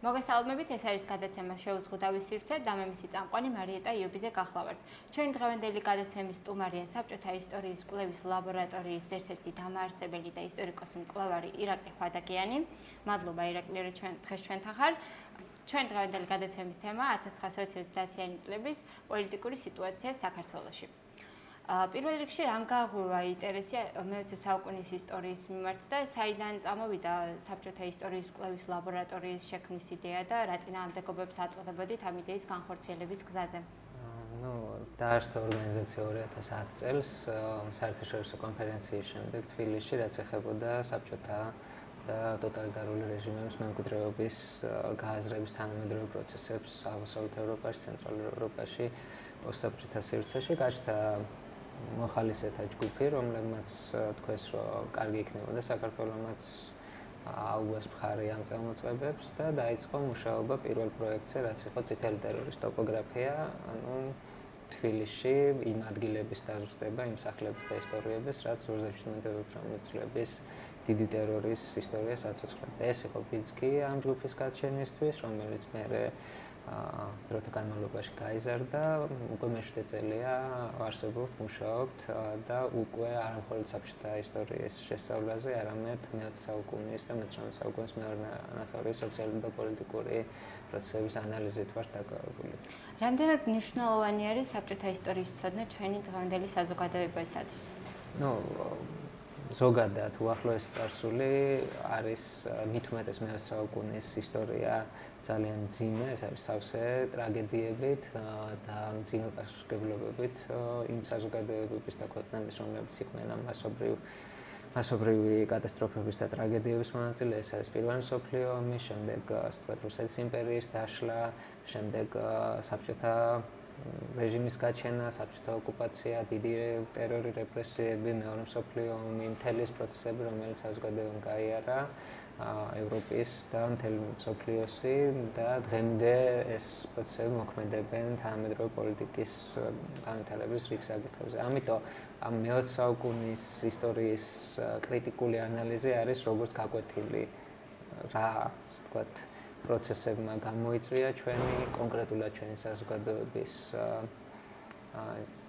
მოგესალმებით, ეს არის გადაცემა შეუზღუდავის სივრცე და მე მისი წამყვანი მარიეტა იობიძე გახლავართ. ჩვენი დღევანდელი გადაცემის სტუმარია საბჭოთა ისტორიის კვლევის ლაბორატორიის ერთ-ერთი დამაარსებელი და ისტორიკოსი მკვლევარი ირაკლი ხვადაგიანი. მადლობა ირაკლი, რომ დღეს ჩვენთან ხარ. ჩვენი დღევანდელი გადაცემის თემა 1930-იანი წლების პოლიტიკური სიტუაცია საქართველოში. პირველ რიგში რამ გააღვივა ინტერესი მე-20 საუკუნის ისტორიის მიმართ და საიდან წამოვიდა საბჭოთა ისტორიის კვლევის ლაბორატორიის შექმნის იდეა და რა წინააღმდეგობებს აწყდებოდით ამ იდეის განხორციელების გზაზე? დაარსდა ორგანიზაცია 2010 წელს საერთაშორისო კონფერენციის შემდეგ თბილისში, რაც ეხებოდა საბჭოთა და ტოტალიტარული რეჟიმების მემკვიდრეობის გააზრების თანამედროვე პროცესებს აღმოსავლეთ ევროპაში, ცენტრალურ ევროპაში, პოსტსაბჭოთა სივრცეში. გაჩნდა მოხალისეთა ჯგუფი, რომლებმაც თქვეს, რომ კარგი იქნებოდა საქართველოსაც აუგას მხარი ამ წამოწყებებს და დაიწყო მუშაობა პირველ პროექტზე, რაც იყო წითელი ტერორის ტოპოგრაფია, ანუ თბილისში იმ ადგილების დაზუსტება, იმ სახლების და ისტორიების, რაც 17-18 წლების დიდი ტერორის ისტორიას აცოცხლებდა. ეს იყო ფიცკი ამ ჯგუფის გაჩენისთვის, რომელიც მერე დროთა განმავლობაში გაიზარდა, უკვე მე-7 წელია არსებობთ, მუშაობთ და უკვე არა მხოლოდ საბჭოთა ისტორიის შესწავლაზე, არამედ მე-20 საუკუნის და მე-19 საუკუნის მეორე ნახევრის სოციალური და პოლიტიკური პროცესების ანალიზით ვართ დაკავებული. რამდენად მნიშვნელოვანი არის საბჭოთა ისტორიის ცოდნა ჩვენი დღევანდელი საზოგადოებისათვის? ზოგადად უახლოესი წარსული არის მით უმეტეს მე-20 საუკუნის ისტორია ძალიან მძიმე, ეს არის სავსე ტრაგედიებით და მძიმე პასუხისმგებლობებით იმ საზოგადოებების და ქვეყნების, რომლებიც იყვნენ ამ მასობრივი კატასტროფების და ტრაგედიების მონაწილე. ეს არის პირველი მსოფლიო ომი, შემდეგ ასე ვთქვათ რუსეთის იმპერიის დაშლა, შემდეგ საბჭოთა რეჟიმის გაჩენა, საბჭოთა ოკუპაცია, დიდი ტერორი, რეპრესიები, მეორე მსოფლიო ომი, მთელი ეს პროცესები, რომელიც საზოგადოებამ გაიარა ევროპის და მთელი მსოფლიოსი და დღემდე ეს პროცესები მოქმედებენ თანამედროვე პოლიტიკის განვითარების რიგ საკითხებზე. ამიტომ ამ მე-20 საუკუნის ისტორიის კრიტიკული ანალიზი არის როგორც გაკვეთილი რა, ასე ვთქვათ, პროცესებმა გამოიწვია ჩვენი კონკრეტულად ჩვენი საზოგადოების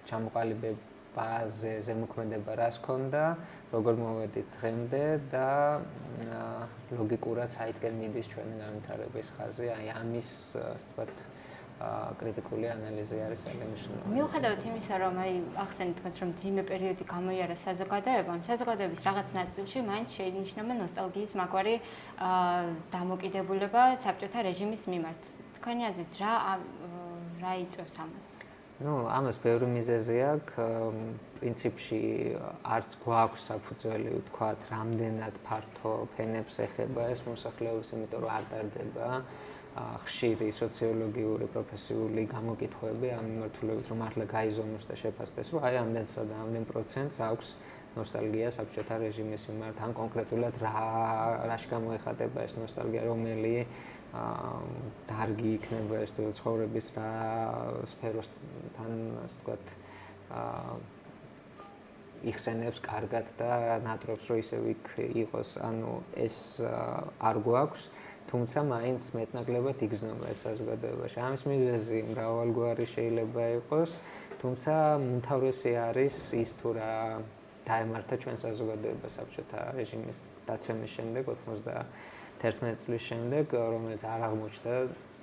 ჩამოყალიბებაზე ზემოქმედება რას ქონდა, როგორ მოვედით დღემდე და ლოგიკურად საითკენ მიდის ჩვენი განვითარების ხაზი. აი ამის ასე ვთქვათ კრიტიკული ანალიზი არის ძალიან მნიშვნელოვანი. მიუხედავად იმისა, რომ ახსენეთ თქვენ, რომ მძიმე პერიოდი გამოიარა საზოგადოებამ, საზოგადოების რაღაც ნაწილში მაინც შეინიშნება ნოსტალგიის მაგვარი დამოკიდებულება საბჭოთა რეჟიმის მიმართ. თქვენი აზრით რა იწვევს ამას? ამას ბევრი მიზეზი აქვს. პრინციპში არც გვაქვს საფუძველი ვთქვათ, რამდენად ფართო ფენებს ეხება ეს მოსახლეობის, იმიტომ რომ არ ტარდება ხშირი სოციოლოგიური, პროფესიული გამოკითხვები ამ მიმართულებით, რომ მართლა გაიზომოს და შეფასდეს, რომ აი ამდენსა და ამდენ პროცენტს აქვს ნოსტალგია საბჭოთა რეჟიმის მიმართ, ან კონკრეტულად რაში გამოეხატება ეს ნოსტალგია, რომელი დარგი იქნება ეს ცხოვრების რა სფეროსთან, ასე ვთქვათ, იხსენებს კარგად და ნატრობს, რომ ისევ იქ იყოს, ანუ ეს არ გვაქვს. თუმცა მაინც მეტნაკლებად იგრძნობა ეს საზოგადოებაში. ამის მიზეზი მრავალგვარი შეიძლება იყოს, თუმცა უმთავრესი არის ის თუ რა დაემართა ჩვენ საზოგადოებას საბჭოთა რეჟიმის დაცემის შემდეგ 91 წლის შემდეგ, რომელიც არ აღმოჩნდა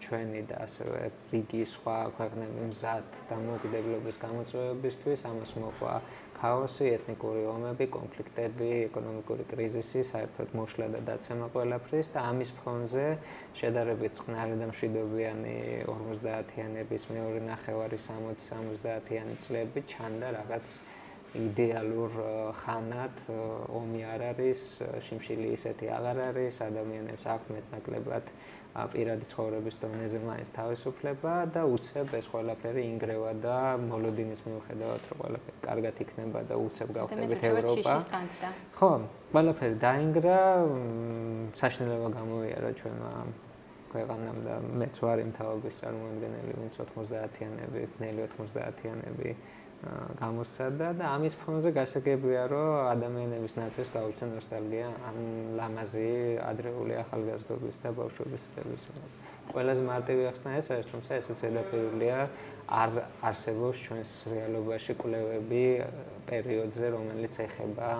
ჩვენი და ასევე რიგი სხვა ქვეყნები მზად დამოუკიდებლობის გამოწვევებისთვის, ამას მოყვა ქაოსი, ეთნიკური ომები, კონფლიქტები, ეკონომიკური კრიზისი, საერთოდ მოშლა და დაცემა ყველაფრის და ამის ფონზე შედარებით წყნარი და მშვიდობიანი 50-იანების მეორე ნახევარი 60-70-იანი წლები ჩანდა რაღაც იდეალურ ხანად, ომი არ არის, შიმშილი ისეთი აღარ არის, ადამიანებს აქვთ მეტნაკლებად პირადი ცხოვრების დონეზე მაინც თავისუფლება და უცებ ეს ყველაფერი ინგრევა და მოლოდინის მიუხედავად, რომ ყველაფერი კარგად იქნება და უცებ გავხდებით ევროპა. ხო, ყველაფერი დაინგრა, საშინელება გამოიარა ჩვენმა ქვეყანამ და მეც ვარ იმ თაობის წარმოადგენელი, ვინც 90-იანები, ბნელი 90-იანები გამოსცადა და ამის ფონზე გასაგებია, რომ ადამიანების ნაწილს გაუჩნდა ნოსტალგია ამ ლამაზი ადრეული ახალგაზრდობის და ბავშვობის წლების. ყველაზე მარტივი ახსნა ეს არის, თუმცა ესეც ზედაპირულია, არ არსებობს ჩვენს რეალობაში კვლევები პერიოდზე, რომელიც ეხება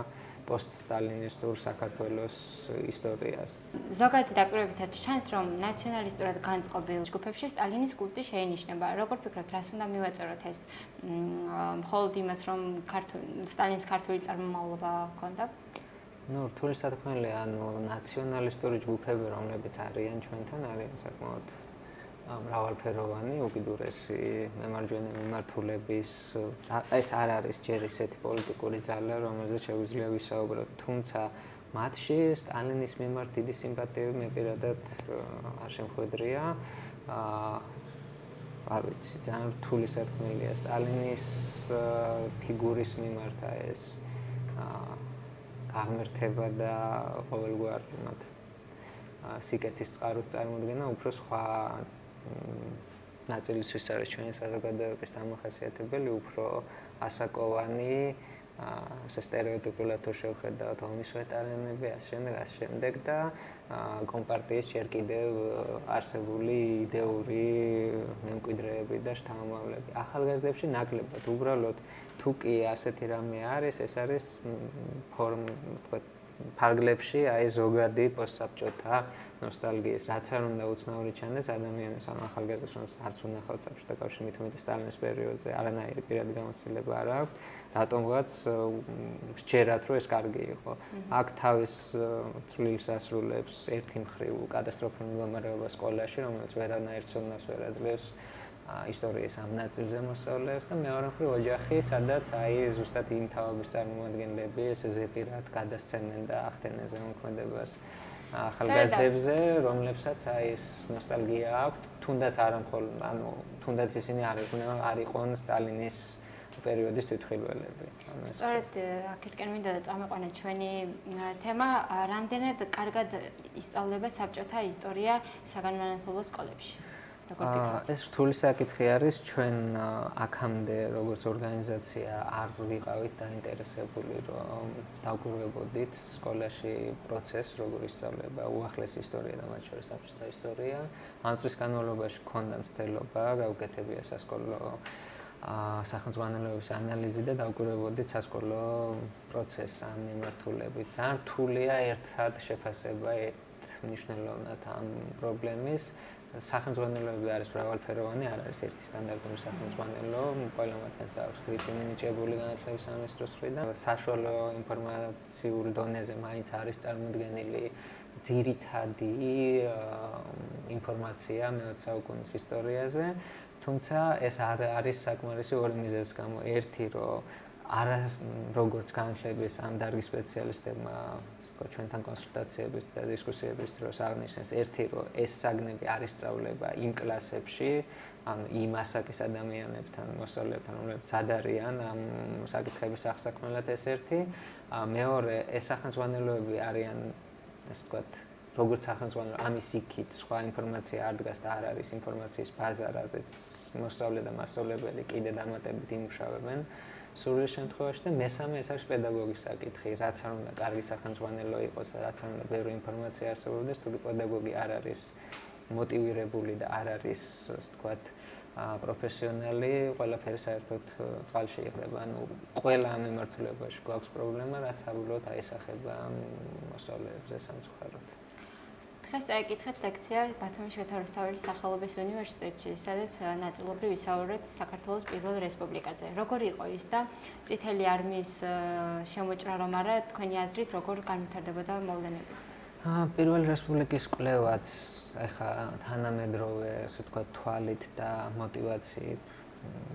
პოსტსტალინისტურ საქართველოს ისტორიას. ზოგადი დაკვირვებითაც ჩანს, რომ ნაციონალისტურად განწყობილ ჯგუფებში სტალინის კულტი შეინიშნება. როგორ ფიქრობთ, რას უნდა მივაწეროთ ეს? მხოლოდ იმას, რომ სტალინის ქართული წარმომავლობა ჰქონდა? რთული სათქმელია, ნაციონალისტური ჯგუფები, რომლებიც არიან ჩვენთან, არიან საკმაოდ მრავალფეროვანი, უკიდურესი მემარჯვენე მიმართულების, ეს არ არის ჯერ ისეთი პოლიტიკური ძალა, რომელზეც შეგვიძლია ვისაუბროთ, თუმცა მათში სტალინის მიმართ დიდი სიმპათიები მე პირადად არ შემხვედრია. არ ვიცი, ძალიან რთული სათქმელია სტალინის ფიგურის მიმართ ეს აღმერთება და ყოველგვარ მათ სიკეთის წყაროს წარმოქმნა უფრო სხვა ნაწილისთვის არის ჩვენი საზოგადოების დამახასიათებელი, უფრო ასაკოვანი, სტერეოტიპულად თუ შევხედავთ ომის ვეტერანები, ამ შემდეგ და კომპარტიის ჯერ კიდევ არსებული იდეური მემკვიდრეები და შთამომავლები. ახალგაზრდებში ნაკლებად, უბრალოდ თუ კი ასეთი რამე არის, ეს არის ფარგლებში აი ზოგადი პოსტსაბჭოთა ნოსტალგიის, რაც არ უნდა უცნაური ჩანდეს ადამიანებს, ან ახალგაზრდებს, რომელსაც არც უნახავთ საბჭოთა კავშირში, მით უმეტეს სტალინის პერიოდზე, არანაირი პირადი გამოცდილება არ აქვს, რატომღაც სჯერათ, რომ ეს კარგი იყო. აქ თავის წვლილის ასრულებს ერთი მხრივ კატასტროფულ მდგომარეობა სკოლაში, რომელიც ვერანაირ ცოდნას ვერ აძლევს ისტორიის ამ ნაწილზე მოსწავლეებს და მეორე მხრივ ოჯახი, სადაც აი ზუსტად იმ თავების წარმომადგენლები ესე ზეპირად გადასცემენ და ახდენენ ზემოქმედებას ახალგაზრდებზე, რომლებსაც აი ეს ნოსტალგია აქვთ, თუნდაც არა მხოლოდ, თუნდაც ისინი არ იყვნენ სტალინის პერიოდის თვითმხილველები. სწორედ აქეთკენ მინდა წამოყვანოთ ჩვენი თემა, რამდენად კარგად ისწავლება საბჭოთა ისტორია საგანმანათლებლო სკოლებში. ეს რთული საკითხი არის, ჩვენ აქამდე როგორც ორგანიზაცია არ ვიყავით დაინტერესებული, რომ დავკვირვებოდით სკოლაში პროცესს, როგორ ისწავლება უახლესი ისტორია და მათ შორის საბჭოთა ისტორია. ამ წლის განმავლობაში გქონდა მცდელობა გავუკეთებია სასკოლო სახელმძღვანელოების ანალიზი და დავკვირვებოდით სასკოლო პროცესს ამ მიმართულებით. ძალიან რთულია ერთად შეფასება მნიშვნელოვნად ამ პრობლემის. სახელმძღვანელოები არის მრავალფეროვანი, არ არის ერთი სტანდარტული სახელმძღვანელო, ყველა მათგანს აქვს გრიპი მინიჭებული განათლების სამინისტროს მხრიდან. საშუალო ინფორმაციულ დონეზე მაინც არის წარმოდგენილი ძირითადი ინფორმაცია მე-20 საუკუნის ისტორიაზე, თუმცა ეს არ არის საკმარისი ორი მიზეზის გამო. ერთი, რომ არა როგორც განათლების ამ დარგის სპეციალისტებმა ჩვენთან კონსულტაციების და დისკუსიების დროს აღნიშნეს, ერთი, რომ ეს საგნები არ ისწავლება იმ კლასებში, ანუ იმ ასაკის ადამიანებთან, მოსწავლეებთან, რომლებიც მზად არიან ამ საკითხების აღსაქმნელად, ეს ერთი. მეორე, ეს სახელმძღვანელოები არიან, ასე ვთქვათ, როგორც სახელმძღვანელო, ამის იქით სხვა ინფორმაცია არ დგას და არ არის ინფორმაციის ბაზა, რაზეც მოსწავლე და მასწავლებელი კიდე დამატებით იმუშავებენ. სრულ შემთხვევაში და მესამე ეს არის პედაგოგის საკითხი, რაც არ უნდა კარგი სახელმძღვანელო იყოს და რაც არ უნდა ბევრი ინფორმაცია არსებობდეს, თუ პედაგოგი არ არის მოტივირებული და არ არის, ასე ვთქვათ, პროფესიონალი, ყველაფერი საერთოდ წყალში იღრება. ანუ ყველა ამ მიმართულებაში გვაქვს პრობლემა, რაც საბოლოოდ აისახება მოსწავლეებზე სამწუხაროდ. დღეს წაიკითხეთ ლექცია ბათუმის შვეთა რუსთაველის სახელობის უნივერსიტეტში, სადაც ნაწილობრივ ვისაუბრეთ საქართველოს პირველ რესპუბლიკაზე. როგორი იყო ის და წითელი არმიის შემოჭრა რომ არა, თქვენი აზრით როგორ განვითარდებოდა მოვლენები? პირველი რესპუბლიკის კვლევაც ეხა თანამედროვე, ასე ვთქვათ, თვალით და მოტივაციით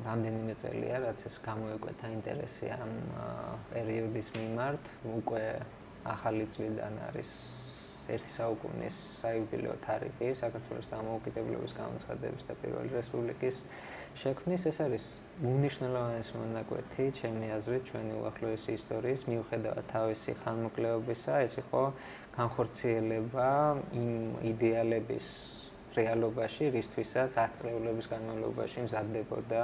რამდენიმე წელია, რაც ეს გამოიკვეთა ინტერესი ამ პერიოდის მიმართ. უკვე ახალი წლიდან არის ერთი საუკუნის საიუბილეო თარიღი საქართველოს დამოუკიდებლობის გამოცხადების და პირველი რესპუბლიკის შექმნის. ეს არის უმნიშვნელოვანესი მონაკვეთი, ჩემი აზრით, ჩვენი უახლოესი ისტორიის, მიუხედავად თავისი ხანმოკლეობისა, ეს იყო განხორციელება იმ იდეალების რეალობაში, რისთვისაც 10 წლების განმავლობაში მზადდებოდა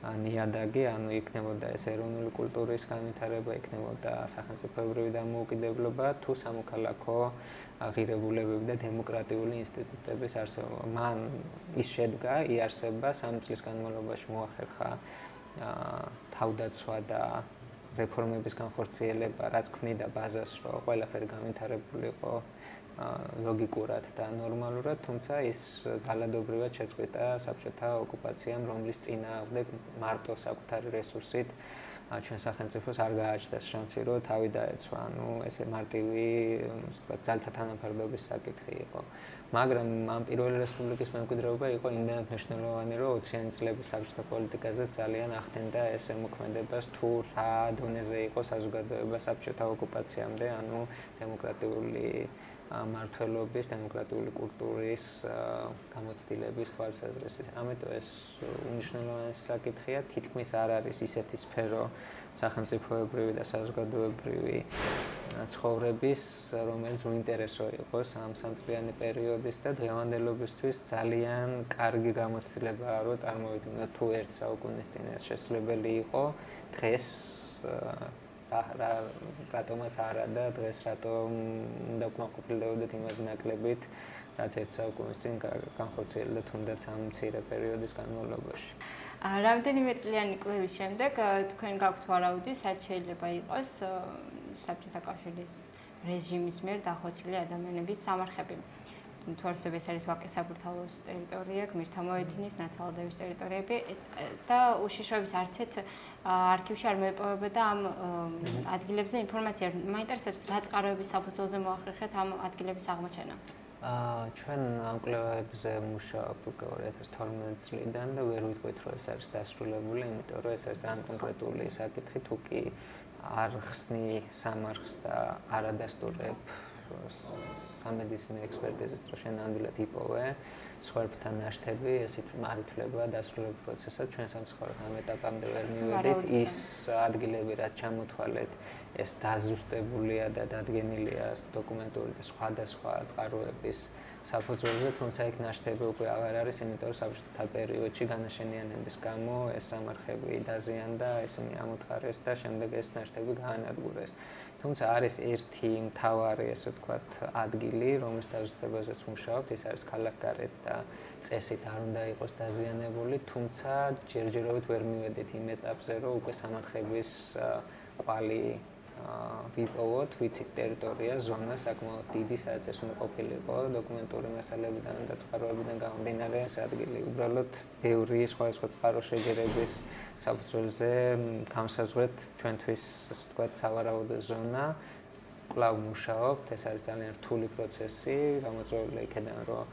ნიადაგი, ანუ იქნებოდა ეს ეროვნული კულტურის განვითარება, იქნებოდა სახელმწიფოებრივი დამოუკიდებლობა, თუ სამოქალაქო ღირებულებები და დემოკრატიული ინსტიტუტების არსებობა. მან ის შედგა, იარსება 3 წლის განმავლობაში მოახერხა თავდაცვა და რეფორმების განხორციელება, რაც ქმნიდა ბაზას, რომ ყველაფერი განვითარებული იყო ლოგიკურად და ნორმალურად, თუმცა ის ძალადობრივად შეწყვიტა საბჭოთა ოკუპაციამ, რომლის წინააღმდეგ მარტო საკუთარი რესურსით ჩვენ სახელმწიფოს არ გააჩნდა შანსი, რომ თავი დაეცვა. ანუ ესე მარტივი, ვთქვათ, ძალთა თანაფარდობის საკითხი იყო. მაგრამ ამ პირველი რესპუბლიკის მემკვიდრეობა იყო იმდენად მნიშვნელოვანი, რომ 20-იანი წლების საბჭოთა პოლიტიკაზე ძალიან ახდენდა ეს მოქმედებას, თუ რა დონეზე იყო საზოგადოება საბჭოთა ოკუპაციამდე, ანუ დემოკრატიული მართლობის, დემოკრატიული კულტურის გამოცდილების თვალსაზრისით. ამიტომ ეს უნიშნელოვანი საკითხია, თითქმის არ არის ისეთი სფერო სახელმწიფოებრივი და საზოგადოებრივი ცხოვრების, რომელიც უინტერესო იყოს ამ 3 წლიანი პერიოდის და დღევანდელობისთვის ძალიან კარგი გამოცდილებაა, რომ წარმოვიდგინოთ, თუ 1 საუკუნის წინ ეს შესაძლებელი იყო, დღეს რატომაც არა და დღეს რატომ უნდა კმაყოფილდებოდეთ იმაზე ნაკლებით, რაც 1 საუკუნის წინ განხორციელდა თუნდაც ამ მცირე პერიოდის განმავლობაში. რამდენიმე წლიანი კვლევის შემდეგ თქვენ გაქვთ ვარაუდი, რაც შეიძლება იყოს საბჭოთა კავშირის რეჟიმის მიერ დახვეწილი ადამიანების სამარხები. თუ არსებობს არის ვაკე საბურთალოს ტერიტორია, გმირთა მოედნის, ნაცვალადების ტერიტორიები და უშიშროების არცეთ არქივში არ მოეპოვებოდა ამ ადგილებზე ინფორმაცია. მაინტერესებს, რა წყაროების საფუძველზე მოახერხეთ ამ ადგილების აღმოჩენა? ჩვენ ამ კვლევებზე მუშაობთ უკვე 2012 წლიდან და ვერ ვიტყვით, რომ ეს არის დასრულებული, იმიტომ რომ ეს არის ძალიან კონკრეტული საკითხი, თუ კი არ ხსნი სამარხს და არ ადასტურებ სამედიცინო ექსპერტიზით, რომ შენ ნამდვილად იპოვე სხვებთან ნაშთები, ესეთ არ ითვლება დასრულების პროცესად. ჩვენ სამწუხაროდ ამ ეტაპამდე ვერ მივედით. ის ადგილები, რაც ჩამოთვალეთ, ეს დაზუსტებულია და დადგენილია დოკუმენტური და სხვადასხვა წყაროების საფუძველზე, თუმცა იქ ნაშთები უკვე აღარ არის, იმიტომ რომ საბჭოთა პერიოდში განაშენიანების გამო ეს სამარხები დაზიანდა, ისინი ამოთხარეს და შემდეგ ეს ნაშთები გაანადგურეს. თუმცა არის ერთი მთავარი, ესე ვთქვათ, ადგილი, რომლის დაზუსტებაზეც მუშაობთ, ის არის ქალაქგარეთ და წესით არ უნდა იყოს დაზიანებული, თუმცა ჯერჯერობით ვერ მივედით იმ ეტაპზე, რომ უკვე სამარხების კვალი ვიპოვოთ, ვიცით ტერიტორია, ზონა საკმაოდ დიდი, სადაც ეს უნდა ყოფილიყო დოკუმენტური მასალებიდან და წყაროებიდან გამომდინარე ეს ადგილი. უბრალოდ ბევრი სხვადასხვა წყარო შეჯერების საფუძველზე გამსაზღვრეთ ჩვენთვის, ასე ვთქვათ, სავარაუდო ზონა. კვლავ მუშაობთ, ეს არის ძალიან რთული პროცესი, გამოწვეულია იქიდან, რომ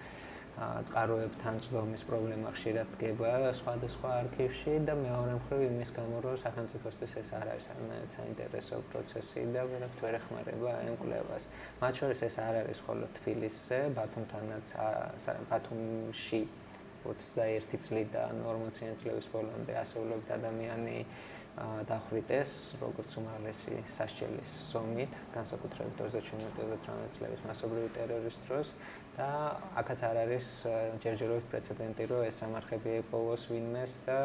წყაროებთან წვდომის პრობლემა ხშირად დგება სხვადასხვა არქივში და მეორე მხრივ იმის გამო, რომ სახელმწიფოსთვის ეს არ არის არანაირად საინტერესო პროცესი და ვერაფრით ვერ ეხმარება ამ კვლევას. მათ შორის ეს არ არის მხოლოდ თბილისზე, ბათუმთანაც ბათუმში 21 წლიდან 40 წლების ბოლომდე ასეულობით ადამიანი დახვრიტეს, როგორც უმაღლესი სასჯელის ზომით, განსაკუთრებით 17-18 წლების მასობრივი ტერორის დროს და აქაც არ არის ჯერჯერობით პრეცედენტი, რომ ეს სამარხები ეპოვოს ვინმეს და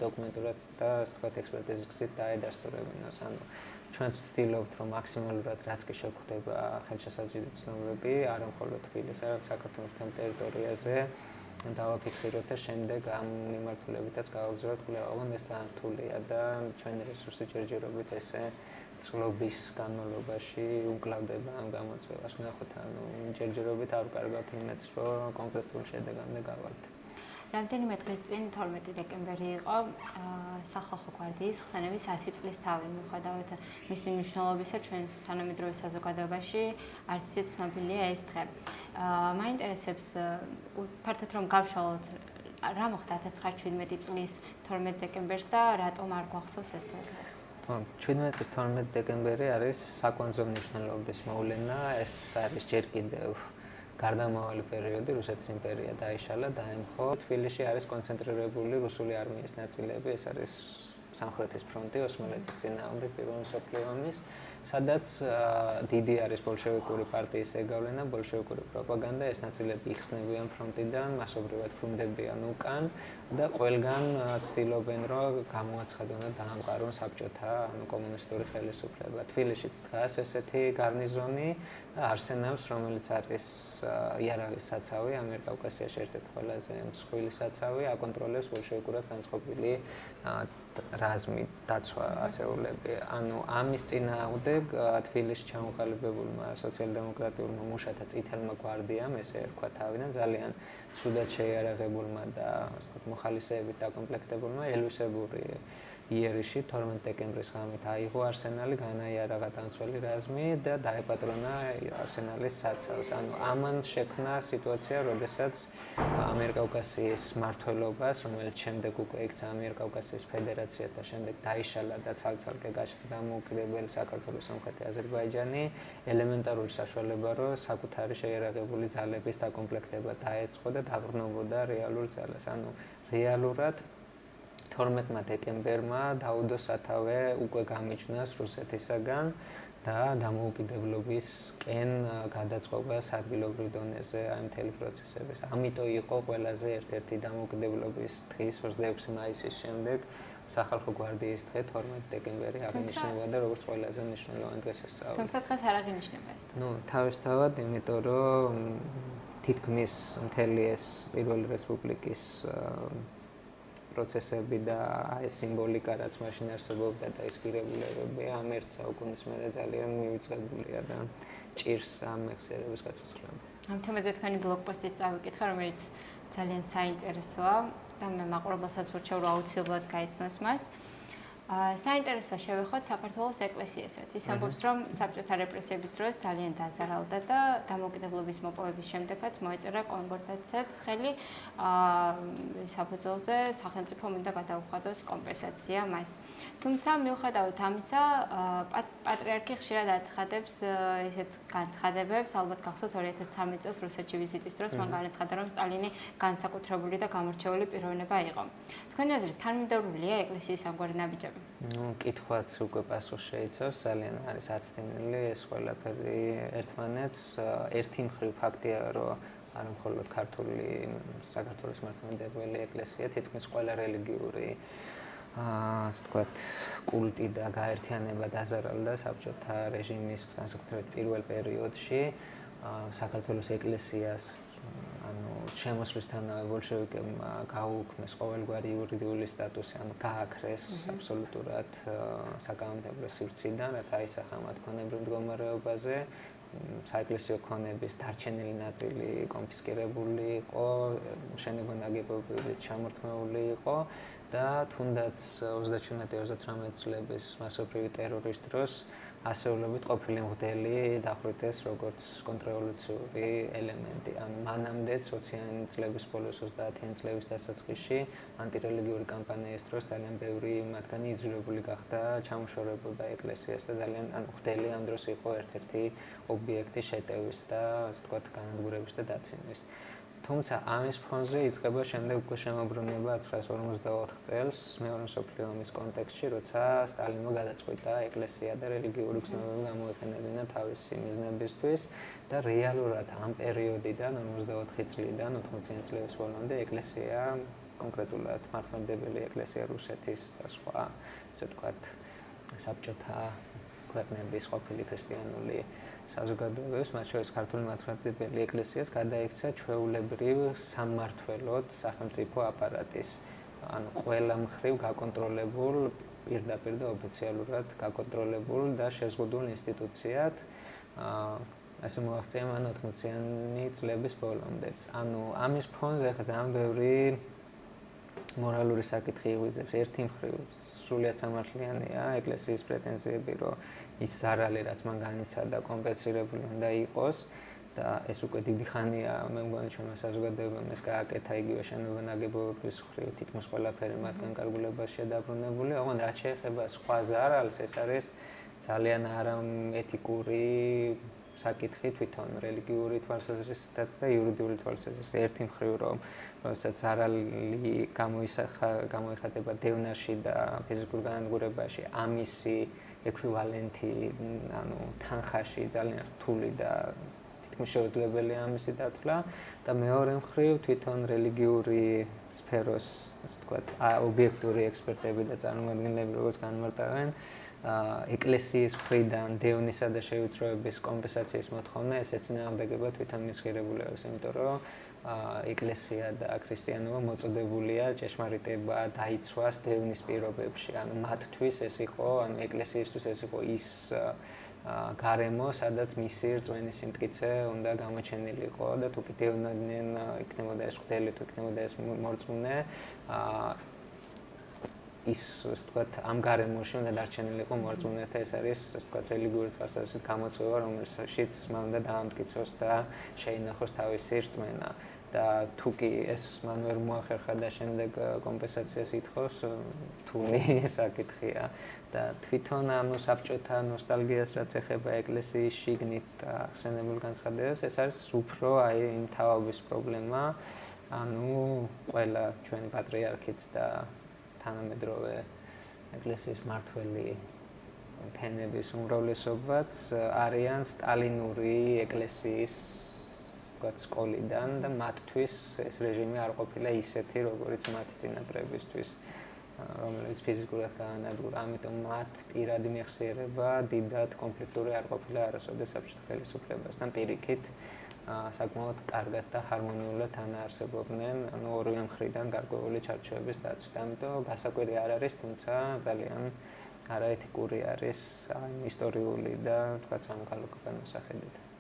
დოკუმენტურად და ასე ვთქვათ ექსპერტიზის გზით დაედასტურებინოს. ანუ ჩვენ ვცდილობთ, რომ მაქსიმალურად რაც კი შეგვხვდება ხელშესაძირი ცნობები, არა მხოლოდ თბილისის, არამედ საქართველოს მთელ ტერიტორიაზე დავაფიქსიროთ და შემდეგ ამ მიმართულებითაც გავაგზავნოთ კვლევა. ეს ძალიან რთულია და ჩვენი რესურსი ჯერჯერობით ესე წლების განმავლობაში უკლავდება ამ გამოწვევას. ნახოთ, ანუ ჯერჯერობით არ ვკარგავთ იმედს, რომ კონკრეტულ შედეგამდე გავალთ. რამდენიმე დღის წინ 12 დეკემბერი იყო სახალხო გვარდიის ხსენების 100 წლის თავი. მიუხედავად მისი მნიშვნელობისა ჩვენს თანამედროვე საზოგადოებაში არც ისე ცნობილია ეს დღე. მაინტერესებს ფართოდ რომ გავშალოთ რა მოხდა 1917 წლის 12 დეკემბერს და რატომ არ გვახსოვს ეს დღეს? 17 წლის 12 დეკემბერი არის საკვანძო მნიშვნელობის მოვლენა. ეს არის ჯერ კიდევ გარდამავალი პერიოდი, რუსეთის იმპერია დაიშალა, დაემხო. თბილისში არის კონცენტრირებული რუსული არმიის ნაწილები, ეს არის სამხრეთის ფრონტი, ოსმალეთის წინააღმდეგ პირველი მსოფლიო ომის სადაც დიდი არის ბოლშევიკური პარტიის ეგავლენა, ბოლშევიკური პროპაგანდა, ეს ნაწილები იხსნებიან ფრონტიდან, მასობრივად ბრუნდებიან უკან და ყველგან ცდილობენ, რომ გამოაცხადონ და დაამყარონ საბჭოთა, ანუ კომუნისტური ხელისუფლება. თბილისშიც დგას ესეთი გარნიზონი და არსენალს, რომელიც არის იარაღის საცავი, ამიერკავკასიაში ერთ-ერთი ყველაზე მსხვილი საცავი, აკონტროლებს ბოლშევიკურად განწყობილი რაზმი, დაცვა, ასეულები. ანუ ამის წინააღმდეგ თბილისში ჩამოყალიბებულმა სოციალ-დემოკრატიულმა მუშათა წითელმა გვარდიამ, ესე ერქვა თავიდან, ძალიან ცუდად შეიარაღებულმა და ასე ვთქვათ, მოხალისეებით დაკომპლექტებულმა ელვისებური იერიში 12 დეკემბრის ღამით აიღო არსენალი, განაიარაღა დამცველი რაზმი და დაეპატრონა არსენალის საცავს. ანუ ამან შექმნა სიტუაცია, როდესაც ამიერკავკასიის მმართველობას, რომელიც შემდეგ უკვე იქცა ამიერკავკასიის ფედერაციად და შემდეგ დაიშალა და ცალ-ცალკე გახდა დამოუკიდებელი საქართველოს სომხეთი, აზერბაიჯანი, ელემენტარული საშუალება, რომ საკუთარი შეიარაღებული ძალების დაკომპლექტება დაეწყო და დაბრუნებოდა რეალურ ძალას. ანუ რეალურად 12 დეკემბერმა დაუდო სათავე უკვე გამიჯნას რუსეთისაგან და დამოუკიდებლობისკენ გადაწყობა ადგილობრივ დონეზე აი მთელი პროცესების. ამიტომ იყო ყველაზე ერთ-ერთი დამოუკიდებლობის დღის 26 მაისის შემდეგ სახალხო გვარდიის დღე 12 დეკემბერი აღინიშნებოდა როგორც ყველაზე მნიშვნელოვანი დღესასწაული. თუმცა დღეს არ აღინიშნება ეს. თავისთავად, იმიტომ რომ თითქმის მთელი ეს პირველი რესპუბლიკის პროცესები და ეს სიმბოლიკა, რაც მაშინ არსებობდა და ეს ღირებულებები ამ ერთ საუკუნის მერე ძალიან მივიწყებულია და ჭირს ამ მეხსიერების გაცოცხლება. ამ თემაზე თქვენი ბლოგპოსტით წავიკითხე, რომელიც ძალიან საინტერესოა და მე მაყურებელსაც ვურჩევ, რომ აუცილებლად გაიცნოს მას. საინტერესოა შევეხოთ საქართველოს ეკლესიასაც. ის ამბობს, რომ საბჭოთა რეპრესიების დროს ძალიან დაზარალდა და დამოუკიდებლობის მოპოვების შემდეგაც მოეწერა კონკორდატსაც ხელი საფუძველზე სახელმწიფომ უნდა გადაუხადოს კომპენსაცია მას. თუმცა მიუხედავად ამისა, პატრიარქი ხშირად აცხადებს ესეთ განცხადებებს, ალბათ გახსოვთ 2013 წელს რუსეთში ვიზიტის დროს მან განაცხადა, რომ სტალინი განსაკუთრებული და გამორჩეული პიროვნება იყო. თქვენი აზრით, თანმიმდევრულია ეკლესიის ამგვარი ნაბიჯები? კითხვაც უკვე პასუხს შეიცავს, ძალიან არის აცდენილი ეს ყველაფერი ერთმანეთს. ერთი მხრივ ფაქტია, რომ არა მხოლოდ ქართული საქართველოს მართლმადიდებელი ეკლესია, თითქმის ყველა რელიგიური ასე ვთქვათ, კულტი და გაერთიანება დაზარალდა საბჭოთა რეჟიმის განსაკუთრებით პირველ პერიოდში. საქართველოს ეკლესიას ანუ შემოსვლისთანავე ბოლშევიკებმა გაუქმეს ყოველგვარი იურიდიული სტატუსი, ანუ გააქრეს აბსოლუტურად საკანონმდებლო სივრციდან, რაც აისახა მათ ქონებრივ მდგომარეობაზე. საეკლესიო ქონების დარჩენილი ნაწილი კონფისკირებული იყო, შენობა-ნაგებობებით ჩამორთმეული იყო და თუნდაც 37-38 წლების მასობრივი ტერორის დროს ასეულობით ყოფილი მღვდელი დახვრიტეს როგორც კონტრრევოლუციური ელემენტი. ანუ მანამდე 20-იანი წლების ბოლოს 30-იანი წლების დასაწყისში ანტირელიგიური კამპანიის დროს ძალიან ბევრი მათგანი იძულებული გახდა ჩამოშორებოდა ეკლესიას და ძალიან მღვდელი ამ დროს იყო ერთ-ერთი ობიექტი შეტევის და ასე ვთქვათ განადგურების და დაცინვის. თუმცა ამის ფონზე იწყება შემდეგ უკვე შემოbrunება 1954 წელს მეორე მსოფლიო ომის კონტექსტში, როცა სტალინმა გადაწყვიტა ეკლესია და რელიგიური გზნობები გამოეყენებინა თავისი მიზნებისთვის და რეალურად ამ პერიოდიდან 54 წლიდან 80-იანი წლების ბოლომდე ეკლესია, კონკრეტულად მართლმადიდებელი ეკლესია რუსეთის და სხვა, ასე ვთქვათ, საბჭოთა ქვეყნების ყოფილი ქრისტიანული საზოგადოებებს, მათ შორის ქართული მართლმადიდებელი ეკლესიას გადაიქცა ჩვეულებრივ სამმართველოდ სახელმწიფო აპარატის, ანუ ყველა მხრივ გაკონტროლებულ, პირდაპირ და ოფიციალურად გაკონტროლებულ და შეზღუდულ ინსტიტუციად, ასე მოაღწია მან 80-იანი წლების ბოლომდეც. ანუ ამის ფონზე ახლა ძალიან ბევრი მორალური საკითხი იღვიძებს. ერთი მხრივ სრულიად სამართლიანია ეკლესიის პრეტენზიები, რომ ის ზარალი, რაც მან განიცადა, კომპენსირებული უნდა იყოს და ეს უკვე დიდი ხანია, მე მგონი ჩვენმა საზოგადოებამ ეს გააკეთა იგივე შენობა-ნაგებობების მხრივ, თითქმის ყველაფერი მათგან კარგულებაშია დაბრუნებული. ოღონდ რაც შეეხება სხვა ზარალს, ეს არის ძალიან არაეთიკური საკითხი თვითონ რელიგიური თვალსაზრისითაც და იურიდიული თვალსაზრისით. ერთი მხრივ, რომ როდესაც ზარალი გამოიხატება დევნაში და ფიზიკურ განადგურებაში, ამისი ეკვივალენტი, ანუ თანხაში ძალიან რთული და თითქმის შეუძლებელია ამისი დათვლა და მეორე მხრივ თვითონ რელიგიური სფეროს, ასე ვთქვათ, ობიექტური ექსპერტები და წარმომადგენლები როგორც განმარტავენ, ეკლესიის მხრიდან დევნისა და შევიწროების კომპენსაციის მოთხოვნა ეს ეწინააღმდეგება თვითონ მის ღირებულებებს, იმიტომ რომ ეკლესია და ქრისტიანობა მოწოდებულია ჭეშმარიტება დაიცვას დევნის პირობებში. ანუ მათთვის ეს იყო, ანუ ეკლესიისთვის ეს იყო ის გარემო, სადაც მისი რწმენის სიმტკიცე უნდა გამოჩენილიყო და თუ კი დევნოდნენ იქნებოდა ეს ღვთელი, თუ იქნებოდა ეს მორწმუნე, ის, ასე ვთქვათ, ამ გარემოში უნდა დარჩენილიყო მორწმუნეთა, ეს არის, ასე ვთქვათ, რელიგიური თვალსაზრისით გამოწვევა, რომელშიც მან უნდა დაამტკიცოს და შეინახოს თავისი რწმენა. და თუ კი ეს მან ვერ მოახერხა და შემდეგ კომპენსაციას ითხოვს, რთული საკითხია. და თვითონ ანუ საბჭოთა ნოსტალგიას რაც ეხება ეკლესიის შიგნით ახსენებულ განცხადებებს, ეს არის უფრო აი იმ თავობის პრობლემა, ანუ ყველა ჩვენი პატრიარქიც და თანამედროვე ეკლესიის მმართველი ფენების უმრავლესობაც არიან სტალინური ეკლესიის სკოლიდან და მათთვის ეს რეჟიმი არ ყოფილა ისეთი, როგორც მათი წინაპრებისთვის, რომელიც ფიზიკურად გაანადგურა. ამიტომ მათ პირადი მეხსიერება დიდად კონფლიქტური არ ყოფილა არასოდეს საბჭოთა ხელისუფლებასთან. პირიქით საკმაოდ კარგად და ჰარმონიულად თანაარსებობდნენ, ანუ ორივე მხრიდან გარკვეული ჩარჩოების დაცვით. ამიტომ გასაკვირი არ არის, თუმცა ძალიან არაეთიკური არის ისტორიული და თქვა სამოქალაქო განმოსახედით.